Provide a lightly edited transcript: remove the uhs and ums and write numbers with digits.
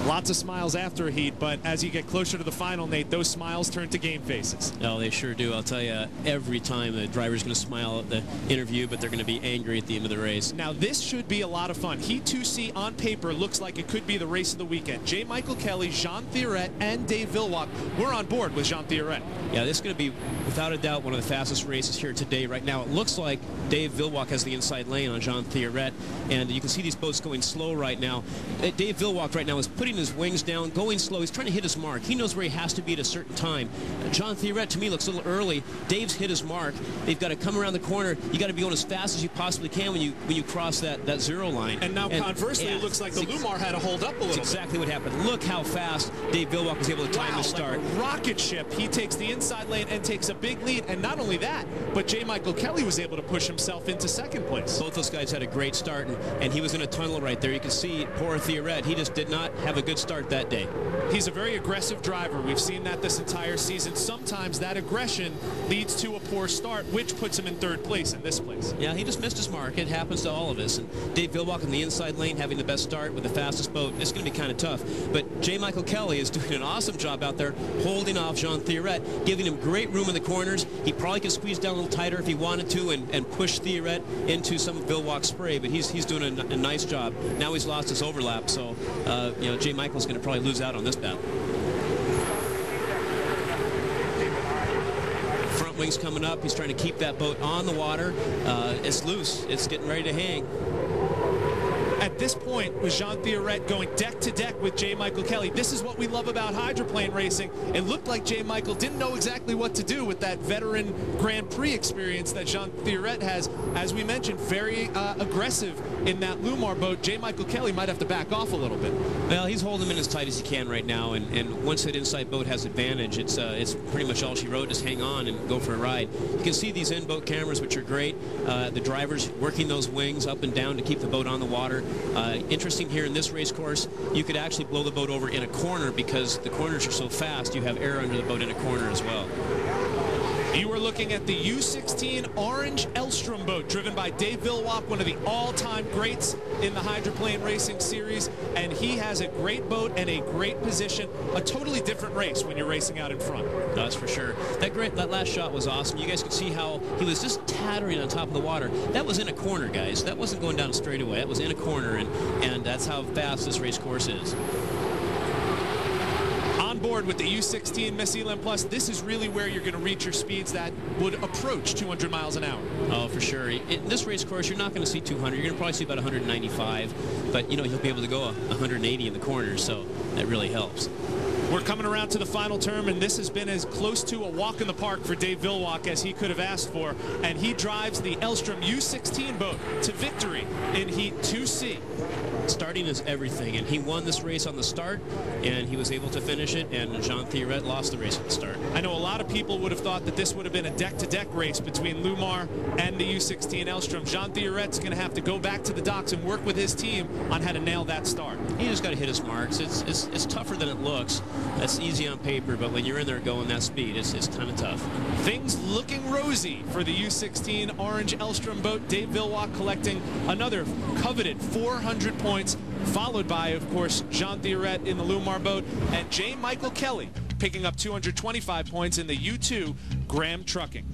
Lots of smiles after a heat, but as you get closer to the final, Nate, those smiles turn to game faces. Oh, they sure do. I'll tell you, every time the driver's going to smile at the interview, but they're going to be angry at the end of the race. Now, this should be a lot of fun. Heat 2C on paper looks like it could be the race of the weekend. J. Michael Kelly, Jean Thierret, and Dave Villwock. We're on board with Jean Thierret. Yeah, this is going to be, without a doubt, one of the fastest races here today. Right now, it looks like Dave Villwock has the inside lane on Jean Thierret, and you can see these boats going slow right now. Dave Villwock right now is putting his wings down, going slow. He's trying to hit his mark. He knows where he has to be at a certain time. Jean Thierret, to me, looks a little early. Dave's hit his mark. They've got to come around the corner. You got to be going as fast as you possibly can when you cross that zero line. And now, conversely, it looks like the Lumar had to hold up a little bit. That's exactly what happened. Look how fast Dave Villwock was able to time the start. Like a rocket ship. He takes the inside lane and takes a big lead. And not only that, but J. Michael Kelly was able to push himself into second place. Both those guys had a great start, and he was in a tunnel right there. You can see poor Thierret. He just did not have a good start that day. He's a very aggressive driver. We've seen that this entire season. Sometimes that aggression leads to a poor start, which puts him in third place in this place. Yeah, he just missed his mark. It happens to all of us. And Dave Villwock in the inside lane having the best start with the fastest boat, it's going to be kind of tough. But J. Michael Kelly is doing an awesome job out there holding off Jean Thierret, giving him great room in the corners. He probably could squeeze down a little tighter if he wanted to and push Thierret into some of Villwock's spray, but he's doing a nice job. Now he's lost his overlap, so you know, J. Michael's going to probably lose out on this battle. Front wing's coming up. He's trying to keep that boat on the water. It's loose. It's getting ready to hang. At this point, with Jean Thierret going deck to deck with J. Michael Kelly, this is what we love about hydroplane racing. It looked like J. Michael didn't know exactly what to do with that veteran Grand Prix experience that Jean Thierret has. As we mentioned, very aggressive in that Lumar boat. J. Michael Kelly might have to back off a little bit. Well, he's holding him in as tight as he can right now, and once that inside boat has advantage, it's pretty much all she wrote. Just hang on and go for a ride. You can see these in-boat cameras, which are great. The drivers working those wings up and down to keep the boat on the water. Interesting here in this race course, you could actually blow the boat over in a corner because the corners are so fast. You have air under the boat in a corner as well. You are looking at the U16 Orange Elstrom boat, driven by Dave Villwock, one of the all-time greats in the hydroplane racing series, and he has a great boat and a great position. A totally different race when you're racing out in front. That's for sure. That last shot was awesome. You guys could see how he was just tattering on top of the water. That was in a corner, guys. That wasn't going down a straightaway. That was in a corner, and that's how fast this race course is. Board with the U16 Miss Elam Plus, this is really where you're going to reach your speeds that would approach 200 miles an hour. Oh, for sure. In this race course, you're not going to see 200. You're going to probably see about 195, but you know, you'll be able to go 180 in the corners, so that really helps. We're coming around to the final term, and this has been as close to a walk in the park for Dave Villwock as he could have asked for, and he drives the Elstrom U16 boat to victory in Heat 2C. Starting is everything, and he won this race on the start, and he was able to finish it, and Jean Thierret lost the race at the start. I know a lot of people would have thought that this would have been a deck-to-deck race between Lumar and the U16 Elstrom. Jean Thierret's going to have to go back to the docks and work with his team on how to nail that start. He just got to hit his marks. It's tougher than it looks. That's easy on paper, but when you're in there going that speed, it's kind of tough. Things looking rosy for the U16 Orange Elstrom boat. Dave Villwock collecting another coveted 400 points, followed by, of course, Jean Thierret in the Lumar boat, and J. Michael Kelly picking up 225 points in the U2 Graham Trucking.